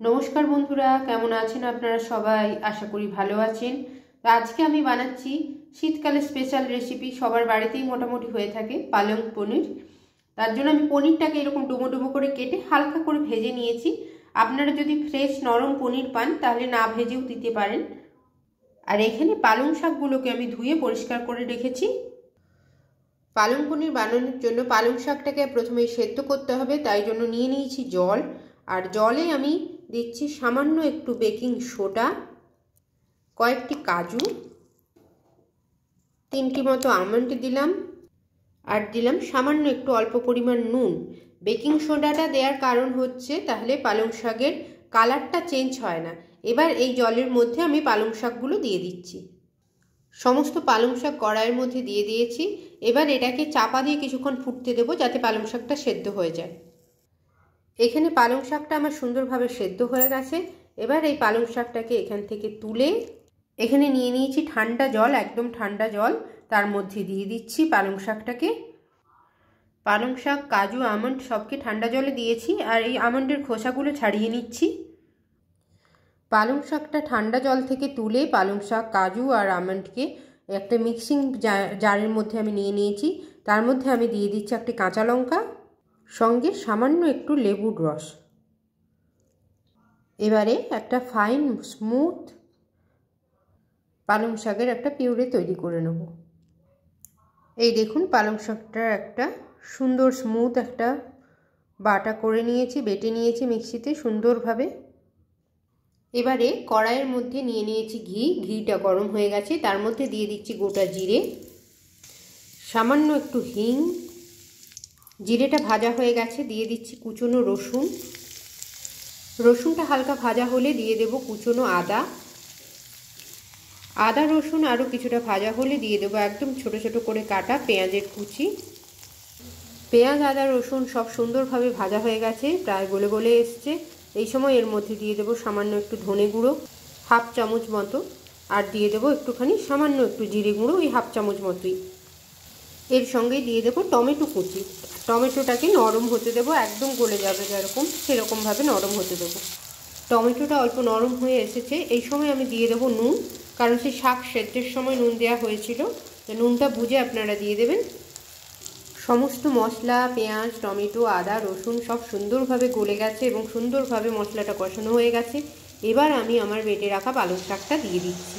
নমস্কার বন্ধুরা, কেমন আছেন আপনারা সবাই? আশা করি ভালো আছেন। তো আজকে আমি বানাচ্ছি শীতকালে স্পেশাল রেসিপি, সবার বাড়িতেই মোটামুটি হয়ে থাকে, পালং পনির। তার জন্য আমি পনিরটাকে এরকম ডুমো ডুমো করে কেটে হালকা করে ভেজে নিয়েছি। আপনারা যদি ফ্রেশ নরম পনির পান তাহলে না ভেজেও দিতে পারেন। আর এখানে পালং শাকগুলোকে আমি ধুয়ে পরিষ্কার করে রেখেছি। পালং পনির বানানোর জন্য পালং শাকটাকে প্রথমে সেদ্ধ করতে হবে, তাই জন্য নিয়ে নিয়েছি জল। আর জলে আমি দিচ্ছি সামান্য একটু বেকিং সোডা, কয়েকটি কাজু, 3টি মতো আমন্ড দিলাম, আর দিলাম সামান্য একটু অল্প পরিমাণ নুন। বেকিং সোডাটা দেওয়ার কারণ হচ্ছে তাহলে পালং শাকের কালারটা চেঞ্জ হয় না। এবার এই জলের মধ্যে আমি পালং শাকগুলো দিয়ে দিচ্ছি। সমস্ত পালং শাক কড়াইয়ের মধ্যে দিয়ে দিয়েছি। এবার এটাকে চাপা দিয়ে কিছুক্ষণ ফুটতে দেবো যাতে পালং শাকটা সেদ্ধ হয়ে যায়। এখানে পালং শাকটা আমার সুন্দরভাবে সেদ্ধ হয়ে গেছে। এবার এই পালং শাকটাকে এখান থেকে তুলে এখানে নিয়ে নিয়েছি ঠান্ডা জল, একদম ঠান্ডা জল, তার মধ্যে দিয়ে দিচ্ছি পালং শাকটাকে। পালং শাক, কাজু, আমন্ড সবকে ঠান্ডা জলে দিয়েছি, আর এই আমন্ডের খোসাগুলো ছাড়িয়ে নিচ্ছি। পালং শাকটা ঠান্ডা জল থেকে তুলে পালং শাক, কাজু আর আমন্ডকে একটা মিক্সিং জারের মধ্যে আমি নিয়ে নিয়েছি। তার মধ্যে আমি দিয়ে দিচ্ছি একটি কাঁচা লঙ্কা, সঙ্গে সামান্য একটু লেবুর রস। এবারে একটা ফাইন স্মুথ পালং শাকের একটা পিউরে তৈরি করে নেব। এই দেখুন, পালং শাকটার একটা সুন্দর স্মুথ একটা বাটা করে নিয়েছি, বেটে নিয়েছি মিক্সিতে সুন্দরভাবে। এবারে কড়াইয়ের মধ্যে নিয়ে নিয়েছি ঘি। ঘিটা গরম হয়ে গেছে, তার মধ্যে দিয়ে দিচ্ছি গোটা জিরে, সামান্য একটু হিং। জিরেটা ভাজা হয়ে গেছে, দিয়ে দিচ্ছি কুচনো রসুন। রসুনটা হালকা ভাজা হলে দিয়ে দেব কুচনো আদা। আদা রসুন আরও কিছুটা ভাজা হলে দিয়ে দেবো একদম ছোট ছোট করে কাটা পেঁয়াজের কুচি। পেঁয়াজ, আদা, রসুন সব সুন্দরভাবে ভাজা হয়ে গেছে, প্রায় গলে গলে এসছে। এই সময় এর মধ্যে দিয়ে দেবো সামান্য একটু ধনে গুঁড়ো, 1/2 চামচ মতো, আর দিয়ে দেবো একটুখানি সামান্য একটু জিরে গুঁড়ো, ওই 1/2 চামচ মতোই। এর সঙ্গে দিয়ে দেবো টমেটো কুচি। টমেটোটাকে নরম হতে দেবো, একদম গলে যাবে যেরকম, সেরকমভাবে নরম হতে দেবো। টমেটোটা অল্প নরম হয়ে এসেছে, এই সময় আমি দিয়ে দেবো নুন, কারণ সেই শাক সেদ্ধের সময় নুন দেওয়া হয়েছিল, তো নুনটা বুঝে আপনারা দিয়ে দেবেন। সমস্ত মশলা, পেঁয়াজ, টমেটো, আদা, রসুন সব সুন্দরভাবে গলে গেছে এবং সুন্দরভাবে মশলাটা কষানো হয়ে গেছে। এবার আমি আমার বেটে রাখা পালং শাকটা দিয়ে দিচ্ছি।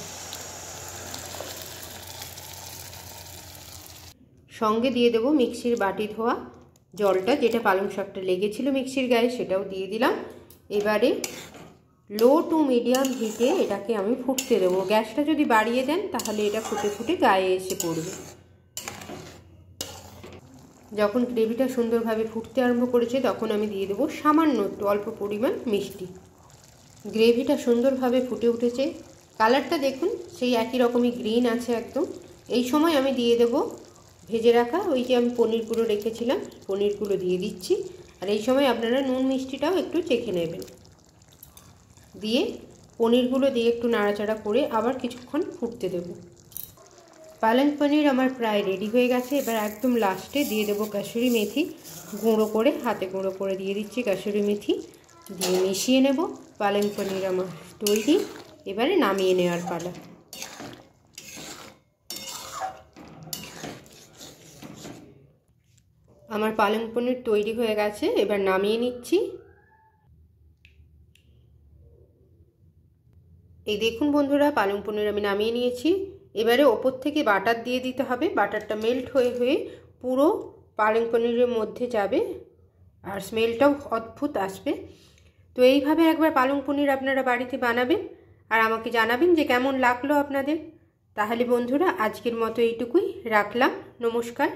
সঙ্গে দিয়ে দেবো মিক্সির বাটি ধোয়া জলটা, যেটা পালং শাকটা লেগেছিল মিক্সির গায়ে, সেটাও দিয়ে দিলাম। এবারে লো টু মিডিয়াম হিটে এটাকে আমি ফুটতে দেবো। গ্যাসটা যদি বাড়িয়ে দেন তাহলে এটা ফুটে ফুটে গায়ে এসে পড়বে। যখন গ্রেভিটা সুন্দরভাবে ফুটতে আরম্ভ করেছে তখন আমি দিয়ে দেবো সামান্য একটু অল্প পরিমাণ মিষ্টি। গ্রেভিটা সুন্দরভাবে ফুটে উঠেছে, কালারটা দেখুন সেই একই রকমই গ্রিন আছে একদম। এই সময় আমি দিয়ে দেবো ভেজে রাখা ওই যে আমি পনিরগুলো রেখেছিলাম, পনিরগুলো দিয়ে দিচ্ছি। আর এই সময় আপনারা নুন মিষ্টিটাও একটু চেখে নেবেন। দিয়ে পনিরগুলো দিয়ে একটু নাড়াচাড়া করে আবার কিছুক্ষণ ফুটতে দেব। পালং পনির আমার প্রায় রেডি হয়ে গেছে। এবার একদম লাস্টে দিয়ে দেবো কাসুরি মেথি, গুঁড়ো করে, হাতে গুঁড়ো করে দিয়ে দিচ্ছি কাসুরি মেথি, দিয়ে মিশিয়ে নেব। পালং পনির আমার তৈরি। এবারে নামিয়ে নেওয়ার পালা। আমার পালং পনির তৈরি হয়ে গেছে, এবার নামিয়ে নিচ্ছি। এই দেখুন বন্ধুরা, পালং পনির আমি নামিয়ে নিয়েছি। এবারে ওপর থেকে বাটার দিয়ে দিতে হবে। বাটারটা মেল্ট হয়ে হয়ে পুরো পালং পনিরের মধ্যে যাবে, আর স্মেলটাও অদ্ভুত আসবে। তো এইভাবে একবার পালং পনির আপনারা বাড়িতে বানাবেন আর আমাকে জানাবেন যে কেমন লাগলো আপনাদের। তাহলে বন্ধুরা, আজকের মতো এইটুকুই রাখলাম। নমস্কার।